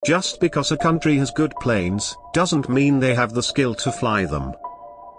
Just because a country has good planes, doesn't mean they have the skill to fly them.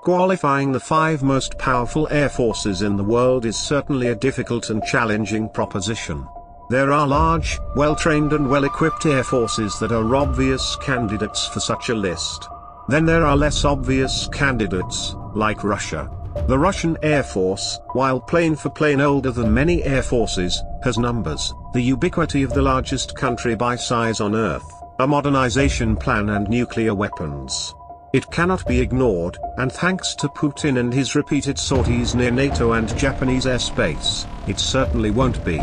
Qualifying the 5 most powerful air forces in the world is certainly a difficult and challenging proposition. There are large, well-trained and well-equipped air forces that are obvious candidates for such a list. Then there are less obvious candidates, like Russia. The Russian Air Force, while plane for plane older than many air forces, has numbers, the ubiquity of the largest country by size on Earth, a modernization plan and nuclear weapons. It cannot be ignored, and thanks to Putin and his repeated sorties near NATO and Japanese airspace, it certainly won't be.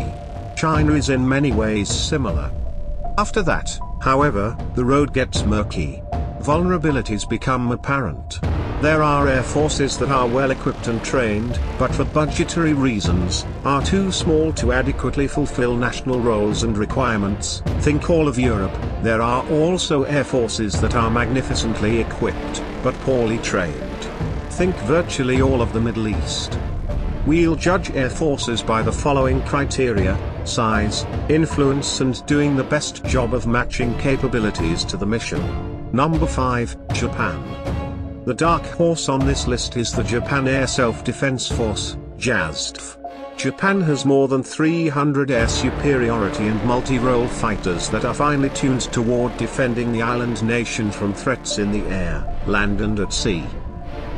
China is in many ways similar. After that, however, the road gets murky. Vulnerabilities become apparent. There are air forces that are well equipped and trained, but for budgetary reasons, are too small to adequately fulfill national roles and requirements. Think all of Europe. There are also air forces that are magnificently equipped, but poorly trained. Think virtually all of the Middle East. We'll judge air forces by the following criteria: size, influence and doing the best job of matching capabilities to the mission. Number 5, Japan. The dark horse on this list is the Japan Air Self-Defense Force, JASDF. Japan has more than 300 air superiority and multi-role fighters that are finely tuned toward defending the island nation from threats in the air, land and at sea.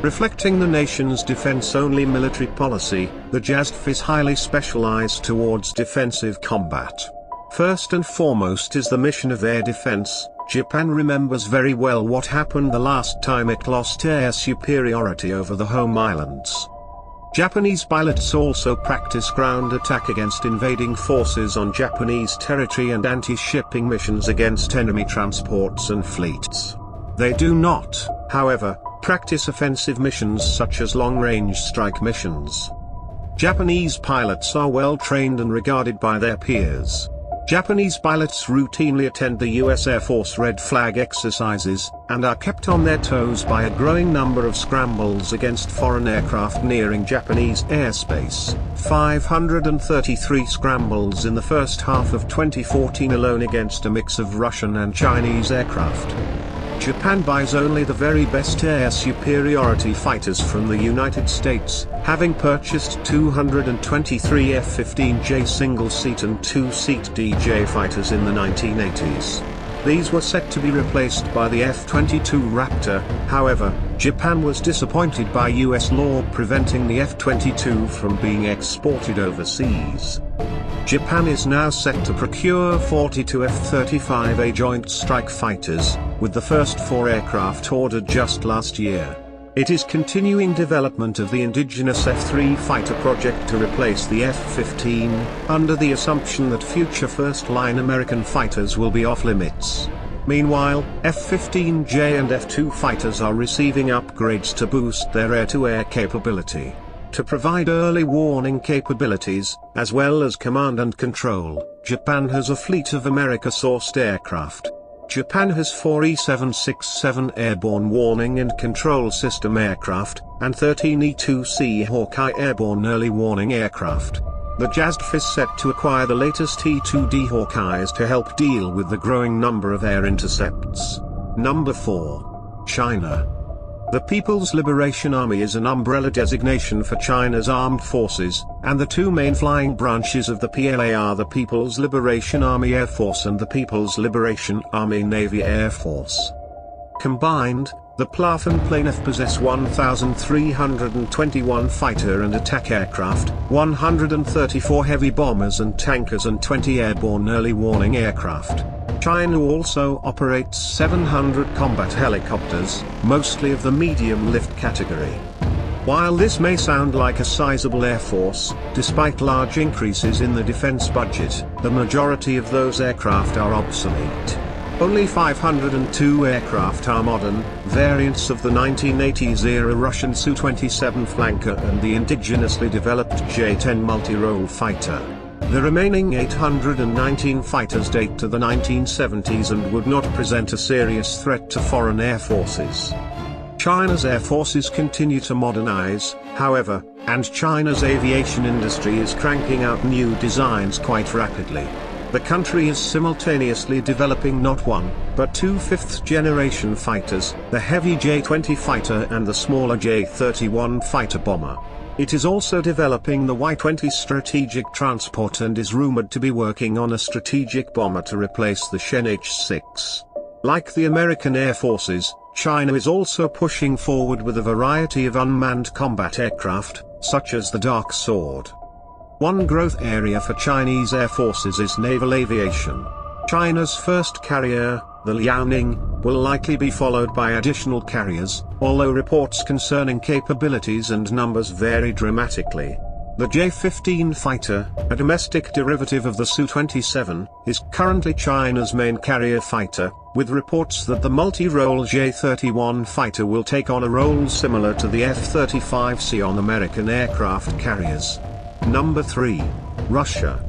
Reflecting the nation's defense-only military policy, the JASDF is highly specialized towards defensive combat. First and foremost is the mission of air defense. Japan remembers very well what happened the last time it lost air superiority over the home islands. Japanese pilots also practice ground attack against invading forces on Japanese territory and anti-shipping missions against enemy transports and fleets. They do not, however, practice offensive missions such as long-range strike missions. Japanese pilots are well trained and regarded by their peers. Japanese pilots routinely attend the US Air Force Red Flag exercises, and are kept on their toes by a growing number of scrambles against foreign aircraft nearing Japanese airspace. 533 scrambles in the first half of 2014 alone against a mix of Russian and Chinese aircraft. Japan buys only the very best air superiority fighters from the United States, having purchased 223 F-15J single-seat and two-seat DJ fighters in the 1980s. These were set to be replaced by the F-22 Raptor. However, Japan was disappointed by US law preventing the F-22 from being exported overseas. Japan is now set to procure 42 F-35A Joint Strike Fighters, with the first 4 aircraft ordered just last year. It is continuing development of the indigenous F-3 fighter project to replace the F-15, under the assumption that future first-line American fighters will be off-limits. Meanwhile, F-15J and F-2 fighters are receiving upgrades to boost their air-to-air capability. To provide early warning capabilities, as well as command and control, Japan has a fleet of America-sourced aircraft. Japan has 4 E-767 airborne warning and control system aircraft, and 13 E-2C Hawkeye airborne early warning aircraft. The JASDF is set to acquire the latest E-2D Hawkeyes to help deal with the growing number of air intercepts. Number 4. China. The People's Liberation Army is an umbrella designation for China's armed forces, and the 2 main flying branches of the PLA are the People's Liberation Army Air Force and the People's Liberation Army Navy Air Force. Combined, the PLAF and PLANF possess 1,321 fighter and attack aircraft, 134 heavy bombers and tankers and 20 airborne early warning aircraft. China also operates 700 combat helicopters, mostly of the medium lift category. While this may sound like a sizable air force, despite large increases in the defense budget, the majority of those aircraft are obsolete. Only 502 aircraft are modern, variants of the 1980s-era Russian Su-27 flanker and the indigenously developed J-10 multi-role fighter. The remaining 819 fighters date to the 1970s and would not present a serious threat to foreign air forces. China's air forces continue to modernize, however, and China's aviation industry is cranking out new designs quite rapidly. The country is simultaneously developing not one, but two fifth-generation fighters, the heavy J-20 fighter and the smaller J-31 fighter bomber. It is also developing the Y-20 strategic transport and is rumored to be working on a strategic bomber to replace the Shen H-6. Like the American Air Forces, China is also pushing forward with a variety of unmanned combat aircraft, such as the Dark Sword. One growth area for Chinese Air Forces is naval aviation. China's first carrier, the Liaoning, will likely be followed by additional carriers, although reports concerning capabilities and numbers vary dramatically. The J-15 fighter, a domestic derivative of the Su-27, is currently China's main carrier fighter, with reports that the multi-role J-31 fighter will take on a role similar to the F-35C on American aircraft carriers. Number 3. Russia.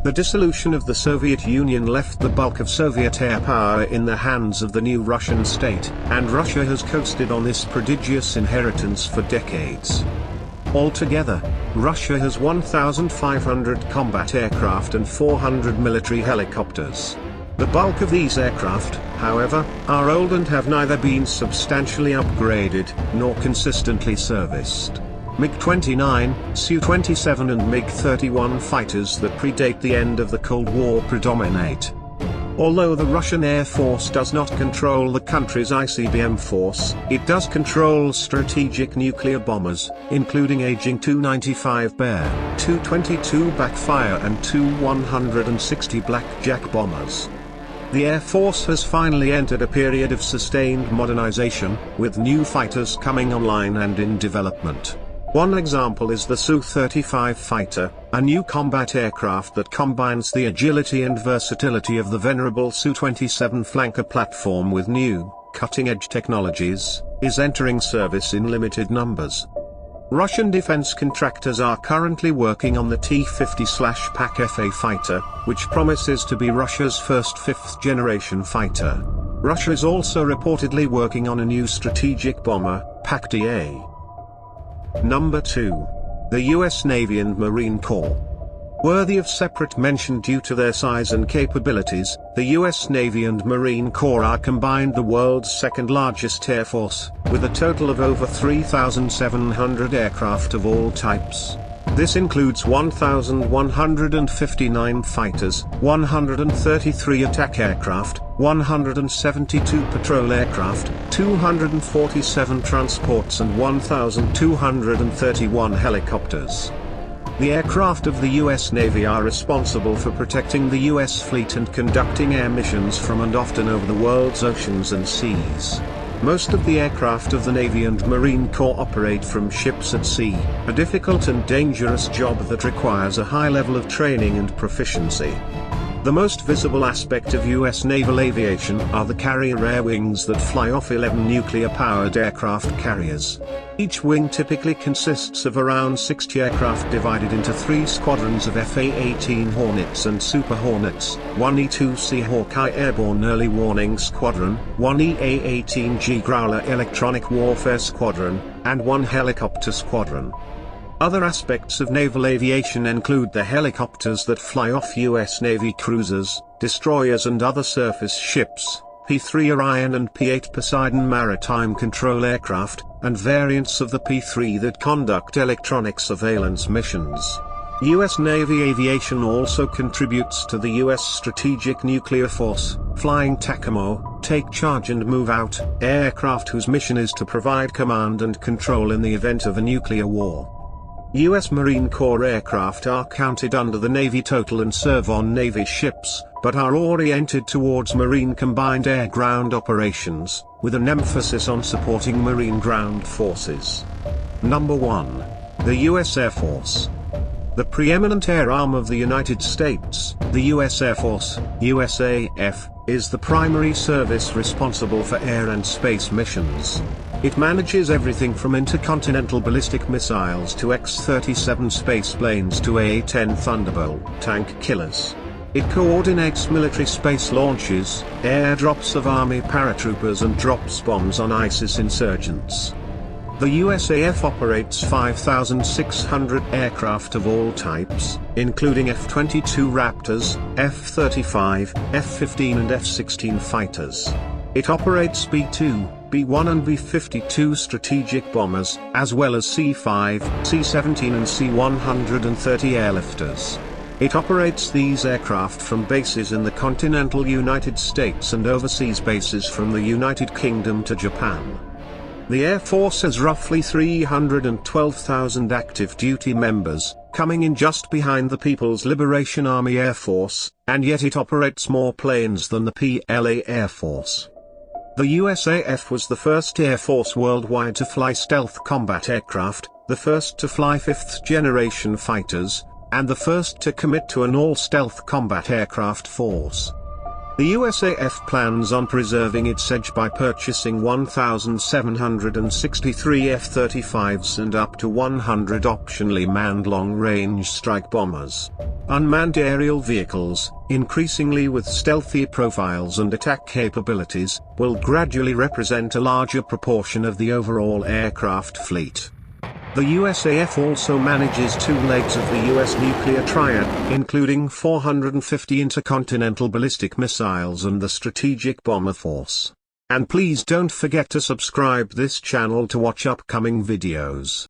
The dissolution of the Soviet Union left the bulk of Soviet air power in the hands of the new Russian state, and Russia has coasted on this prodigious inheritance for decades. Altogether, Russia has 1,500 combat aircraft and 400 military helicopters. The bulk of these aircraft, however, are old and have neither been substantially upgraded, nor consistently serviced. MiG-29, Su-27 and MiG-31 fighters that predate the end of the Cold War predominate. Although the Russian Air Force does not control the country's ICBM force, it does control strategic nuclear bombers, including aging Tu-95 Bear, Tu-22 Backfire and Tu-160 Blackjack bombers. The Air Force has finally entered a period of sustained modernization, with new fighters coming online and in development. One example is the Su-35 fighter, a new combat aircraft that combines the agility and versatility of the venerable Su-27 flanker platform with new, cutting-edge technologies, is entering service in limited numbers. Russian defense contractors are currently working on the T-50/PAK-FA fighter, which promises to be Russia's first fifth-generation fighter. Russia is also reportedly working on a new strategic bomber, PAK-DA. Number 2. The U.S. Navy and Marine Corps. Worthy of separate mention due to their size and capabilities, the U.S. Navy and Marine Corps are combined the world's second largest air force, with a total of over 3,700 aircraft of all types. This includes 1,159 fighters, 133 attack aircraft, 172 patrol aircraft, 247 transports and 1,231 helicopters. The aircraft of the U.S. Navy are responsible for protecting the U.S. fleet and conducting air missions from and often over the world's oceans and seas. Most of the aircraft of the Navy and Marine Corps operate from ships at sea, a difficult and dangerous job that requires a high level of training and proficiency. The most visible aspect of U.S. naval aviation are the carrier air wings that fly off 11 nuclear-powered aircraft carriers. Each wing typically consists of around 60 aircraft divided into 3 squadrons of FA-18 Hornets and Super Hornets, 1 E-2C Hawkeye Airborne Early Warning Squadron, 1 EA-18G Growler Electronic Warfare Squadron, and 1 Helicopter Squadron. Other aspects of naval aviation include the helicopters that fly off U.S. Navy cruisers, destroyers and other surface ships, P-3 Orion and P-8 Poseidon maritime control aircraft, and variants of the P-3 that conduct electronic surveillance missions. U.S. Navy aviation also contributes to the U.S. Strategic Nuclear Force, flying TACAMO, Take Charge and Move Out, aircraft whose mission is to provide command and control in the event of a nuclear war. U.S. Marine Corps aircraft are counted under the Navy total and serve on Navy ships, but are oriented towards Marine combined air-ground operations, with an emphasis on supporting Marine ground forces. Number 1. The U.S. Air Force. The preeminent air arm of the United States, the U.S. Air Force, USAF, is the primary service responsible for air and space missions. It manages everything from intercontinental ballistic missiles to X-37 space planes to A-10 Thunderbolt tank killers. It coordinates military space launches, airdrops of Army paratroopers and drops bombs on ISIS insurgents. The USAF operates 5,600 aircraft of all types, including F-22 Raptors, F-35, F-15 and F-16 fighters. It operates B-2, B-1 and B-52 strategic bombers, as well as C-5, C-17 and C-130 airlifters. It operates these aircraft from bases in the continental United States and overseas bases from the United Kingdom to Japan. The Air Force has roughly 312,000 active duty members, coming in just behind the People's Liberation Army Air Force, and yet it operates more planes than the PLA Air Force. The USAF was the first Air Force worldwide to fly stealth combat aircraft, the first to fly fifth-generation fighters, and the first to commit to an all-stealth combat aircraft force. The USAF plans on preserving its edge by purchasing 1,763 F-35s and up to 100 optionally manned long-range strike bombers. Unmanned aerial vehicles, increasingly with stealthy profiles and attack capabilities, will gradually represent a larger proportion of the overall aircraft fleet. The USAF also manages two legs of the US nuclear triad, including 450 intercontinental ballistic missiles and the Strategic Bomber Force. And please don't forget to subscribe this channel to watch upcoming videos.